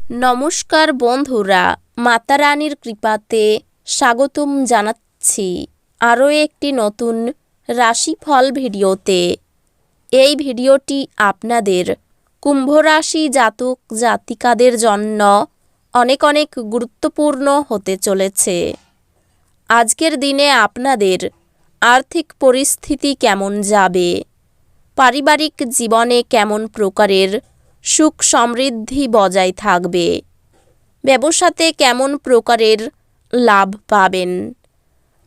নমস্কার বন্ধুরা, মাতা রানীর কৃপাতে স্বাগতম জানাচ্ছি আরও একটি নতুন রাশিফল ভিডিওতে। এই ভিডিওটি আপনাদের কুম্ভ রাশি জাতক জাতিকাদের জন্য অনেক অনেক গুরুত্বপূর্ণ হতে চলেছে। আজকের দিনে আপনাদের আর্থিক পরিস্থিতি কেমন যাবে, পারিবারিক জীবনে কেমন প্রকারের সুখ সমৃদ্ধি বজায় থাকবে, ব্যবসাতে কেমন প্রকারের লাভ পাবেন,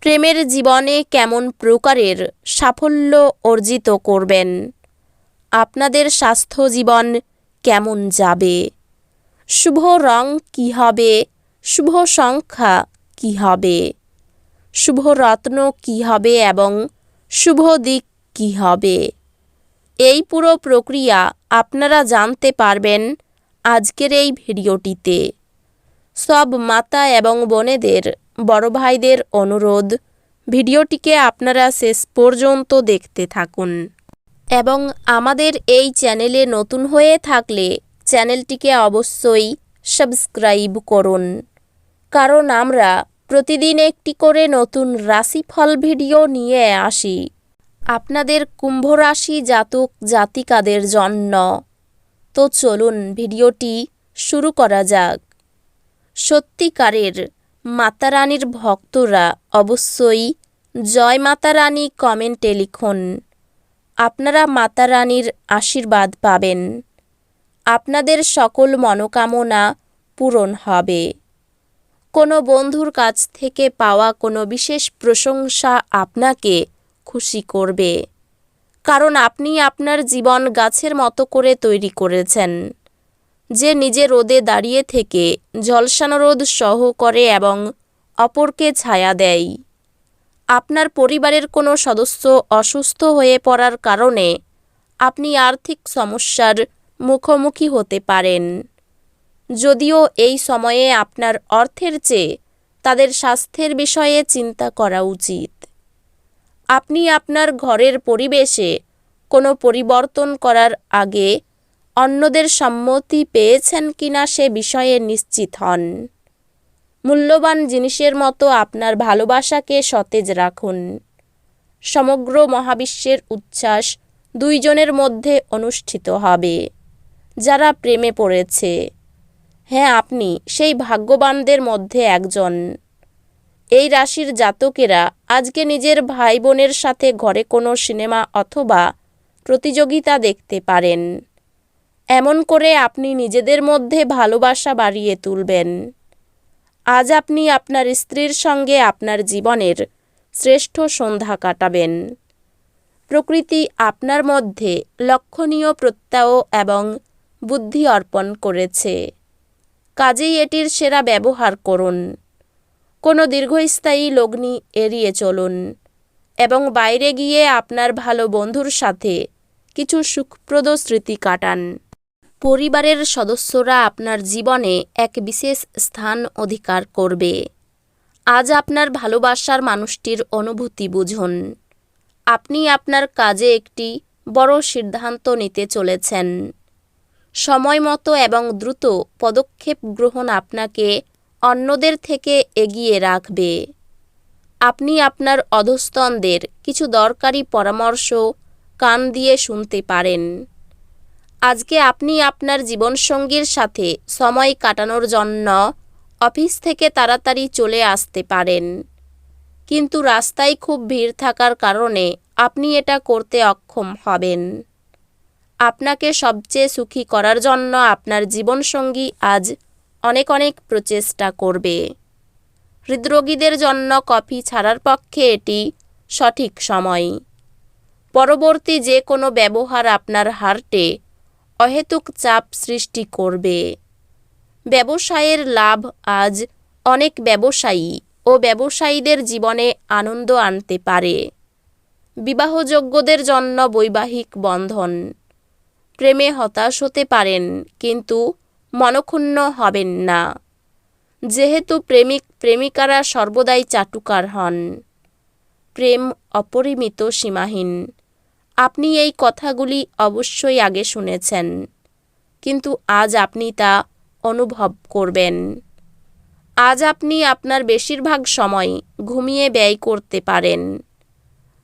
প্রেমের জীবনে কেমন প্রকারের সাফল্য অর্জিত করবেন, আপনাদের স্বাস্থ্য জীবন কেমন যাবে, শুভ রং কী হবে, শুভ সংখ্যা কী হবে, শুভ রত্ন কী হবে এবং শুভ দিক কী হবে, এই পুরো প্রক্রিয়া আপনারা জানতে পারবেন আজকের এই ভিডিওটিতে। সব মাতা এবং বোনেদের, বড় ভাইদের অনুরোধ, ভিডিওটিকে আপনারা শেষ পর্যন্ত দেখতে থাকুন এবং আমাদের এই চ্যানেলে নতুন হয়ে থাকলে চ্যানেলটিকে অবশ্যই সাবস্ক্রাইব করুন, কারণ আমরা প্রতিদিন একটি করে নতুন রাশিফল ভিডিও নিয়ে আসি আপনাদের কুম্ভ রাশি জাতক জাতিকাদের জন্য। তো চলুন ভিডিওটি শুরু করা যাক। সত্যিকারের মাতা রানীর ভক্তরা অবশ্যই জয় মাতা রানী কমেন্টে লিখুন। আপনারা মাতা রানীর আশীর্বাদ পাবেন, আপনাদের সকল মনোকামনা পূরণ হবে। কোনো বন্ধুর কাছ থেকে পাওয়া কোনো বিশেষ প্রশংসা আপনাকে খুশি করবে, কারণ আপনি আপনার জীবন গাছের মতো করে তৈরি করেছেন, যে নিজে রোদে দাঁড়িয়ে থেকে ঝলসানো রোদ সহ করে এবং অপরকে ছায়া দেয়। আপনার পরিবারের কোনো সদস্য অসুস্থ হয়ে পড়ার কারণে আপনি আর্থিক সমস্যার মুখোমুখি হতে পারেন, যদিও এই সময়ে আপনার অর্থের চেয়ে তাদের স্বাস্থ্যের বিষয়ে চিন্তা করা উচিত। আপনি আপনার ঘরের পরিবেশে কোনো পরিবর্তন করার আগে অন্যদের সম্মতি পেয়েছেন কিনা সে বিষয়ে নিশ্চিত হন। মূল্যবান জিনিসের মতো আপনার ভালোবাসাকে সতেজ রাখুন। সমগ্র মহাবিশ্বের উচ্ছ্বাস দুইজনের মধ্যে অনুষ্ঠিত হবে যারা প্রেমে পড়েছে। হ্যাঁ, আপনি সেই ভাগ্যবানদের মধ্যে একজন। এই রাশির জাতকেরা আজকে নিজের ভাই বোনের সাথে ঘরে কোনো সিনেমা অথবা প্রতিযোগিতা দেখতে পারেন। এমন করে আপনি নিজেদের মধ্যে ভালোবাসা বাড়িয়ে তুলবেন। আজ আপনি আপনার স্ত্রীর সঙ্গে আপনার জীবনের শ্রেষ্ঠ সন্ধ্যা কাটাবেন। প্রকৃতি আপনার মধ্যে লক্ষণীয় প্রত্যয় এবং বুদ্ধি অর্পণ করেছে, কাজেই এটির সেরা ব্যবহার করুন। কোনো দীর্ঘস্থায়ী লগ্নি এড়িয়ে চলুন এবং বাইরে গিয়ে আপনার ভালো বন্ধুর সাথে কিছু সুখপ্রদ স্মৃতি কাটান। পরিবারের সদস্যরা আপনার জীবনে এক বিশেষ স্থান অধিকার করবে। আজ আপনার ভালোবাসার মানুষটির অনুভূতি বুঝুন। আপনি আপনার কাজে একটি বড় সিদ্ধান্ত নিতে চলেছেন। সময় মতো এবং দ্রুত পদক্ষেপ গ্রহণ আপনাকে অন্যদের থেকে এগিয়ে রাখবে। আপনি আপনার অধস্তনদের কিছু দরকারি পরামর্শ কান দিয়ে শুনতে পারেন। আজকে আপনি আপনার জীবনসঙ্গীর সাথে সময় কাটানোর জন্য অফিস থেকে তাড়াতাড়ি চলে আসতে পারেন, কিন্তু রাস্তায় খুব ভিড় থাকার কারণে আপনি এটা করতে অক্ষম হবেন। আপনাকে সবচেয়ে সুখী করার জন্য আপনার জীবনসঙ্গী আজ অনেক অনেক প্রচেষ্টা করবে। হৃদরোগীদের জন্য কফি ছাড়ার পক্ষে এটি সঠিক সময়। পরবর্তী যে কোনো ব্যবহার আপনার হার্টে অহেতুক চাপ সৃষ্টি করবে। ব্যবসায়ের লাভ আজ অনেক ব্যবসায়ী ও ব্যবসায়ীদের জীবনে আনন্দ আনতে পারে। বিবাহযোগ্যদের জন্য বৈবাহিক বন্ধন। প্রেমে হতাশ হতে পারেন, কিন্তু মনক্ষুণ্ণ হবেন না, যেহেতু প্রেমিক প্রেমিকারা সর্বদাই চাটুকার হন। প্রেম অপরিমিত, সীমাহীন। আপনি এই কথাগুলি অবশ্যই আগে শুনেছেন, কিন্তু আজ আপনি তা অনুভব করবেন। আজ আপনি আপনার বেশিরভাগ সময় ঘুমিয়ে ব্যয় করতে পারেন।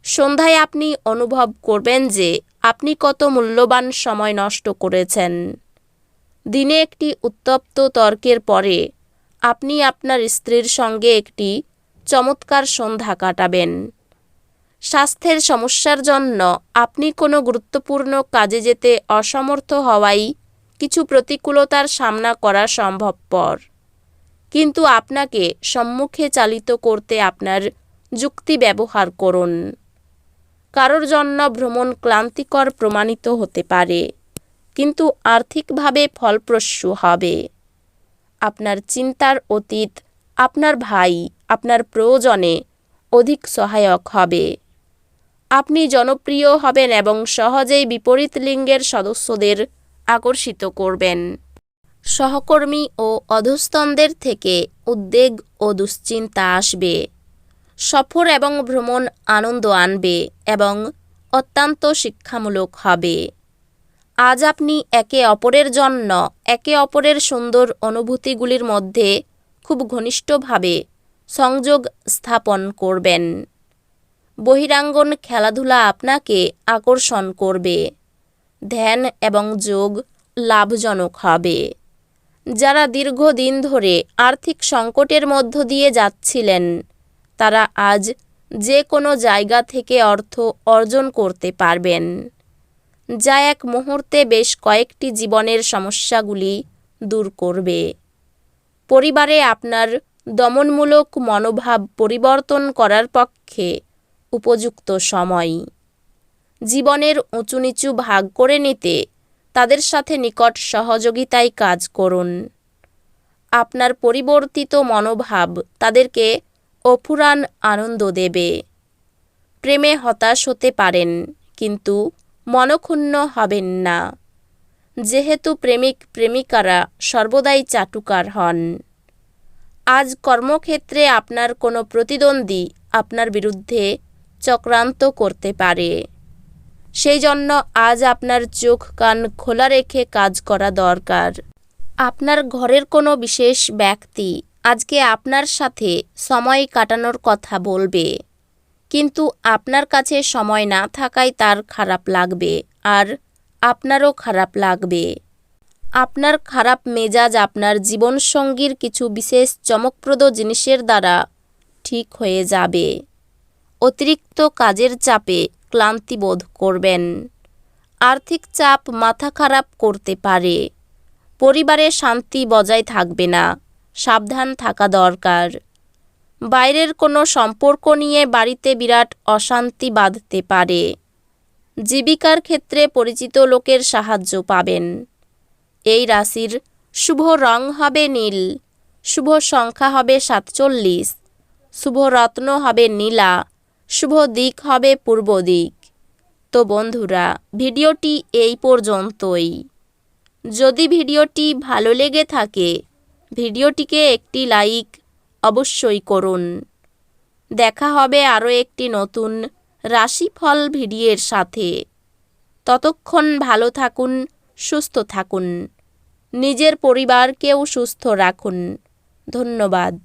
সন্ধ্যায় আপনি অনুভব করবেন যে আপনি কত মূল্যবান সময় নষ্ট করেছেন। দিনে একটি উত্তপ্ত তর্কের পরে আপনি আপনার স্ত্রীর সঙ্গে একটি চমৎকার সন্ধ্যা কাটাবেন। স্বাস্থ্যের সমস্যার জন্য আপনি কোনো গুরুত্বপূর্ণ কাজে যেতে অসমর্থ হওয়ায় কিছু প্রতিকূলতার সামনা করা সম্ভবপর, কিন্তু আপনাকে সম্মুখে চালিত করতে আপনার যুক্তি ব্যবহার করুন। কারোর জন্য ভ্রমণ ক্লান্তিকর প্রমাণিত হতে পারে, কিন্তু আর্থিকভাবে ফলপ্রসূ হবে। আপনার চিন্তার অতীত আপনার ভাই আপনার প্রয়োজনে অধিক সহায়ক হবে। আপনি জনপ্রিয় হবেন এবং সহজেই বিপরীত লিঙ্গের সদস্যদের আকর্ষিত করবেন। সহকর্মী ও অধস্তনদের থেকে উদ্বেগ ও দুশ্চিন্তা আসবে। সফর এবং ভ্রমণ আনন্দ আনবে এবং অত্যন্ত শিক্ষামূলক হবে। আজ আপনি একে অপরের জন্য একে অপরের সুন্দর অনুভূতিগুলির মধ্যে খুব ঘনিষ্ঠভাবে সংযোগ স্থাপন করবেন। বহিরাঙ্গন খেলাধুলা আপনাকে আকর্ষণ করবে। ধ্যান এবং যোগ লাভজনক হবে। যারা দীর্ঘদিন ধরে আর্থিক সংকটের মধ্য দিয়ে যাচ্ছিলেন, তারা আজ যে কোনো জায়গা থেকে অর্থ অর্জন করতে পারবেন, যা এক মুহূর্তে বেশ কয়েকটি জীবনের সমস্যাগুলি দূর করবে। পরিবারে আপনার দমনমূলক মনোভাব পরিবর্তন করার পক্ষে উপযুক্ত সময়। জীবনের উঁচু নিচু ভাগ করে নিতে তাদের সাথে নিকট সহযোগিতায় কাজ করুন। আপনার পরিবর্তিত মনোভাব তাদেরকে অফুরান আনন্দ দেবে। প্রেমে হতাশ হতে পারেন, কিন্তু মনক্ষুণ্ণ হবেন না, যেহেতু প্রেমিক প্রেমিকারা সর্বদাই চাটুকার হন। আজ কর্মক্ষেত্রে আপনার কোনো প্রতিদ্বন্দ্বী আপনার বিরুদ্ধে চক্রান্ত করতে পারে। সেই জন্য আজ আপনার চোখ কান খোলা রেখে কাজ করা দরকার। আপনার ঘরের কোনো বিশেষ ব্যক্তি আজকে আপনার সাথে সময় কাটানোর কথা বলবে, কিন্তু আপনার কাছে সময় না থাকায় তার খারাপ লাগবে আর আপনারও খারাপ লাগবে। আপনার খারাপ মেজাজ আপনার জীবনসঙ্গীর কিছু বিশেষ চমকপ্রদ জিনিসের দ্বারা ঠিক হয়ে যাবে। অতিরিক্ত কাজের চাপে ক্লান্তি বোধ করবেন। আর্থিক চাপ মাথা খারাপ করতে পারে। পরিবারে শান্তি বজায় থাকবে না, সাবধান থাকা দরকার। বাইরের কোনো সম্পর্ক নিয়ে বাড়িতে বিরাট অশান্তি বাঁধতে পারে। জীবিকার ক্ষেত্রে পরিচিত লোকের সাহায্য পাবেন। এই রাশির শুভ রং হবে নীল, শুভ সংখ্যা হবে 47, শুভ রত্ন হবে নীলা, শুভ দিক হবে পূর্ব দিক। তো বন্ধুরা, ভিডিওটি এই পর্যন্তই। যদি ভিডিওটি ভালো লেগে থাকে, ভিডিওটিকে একটি লাইক অবশ্যই করুন। দেখা হবে আরও একটি নতুন রাশিফল ভিডিওর সাথে। ততক্ষণ ভালো থাকুন, সুস্থ থাকুন, নিজের পরিবারকেও সুস্থ রাখুন। ধন্যবাদ।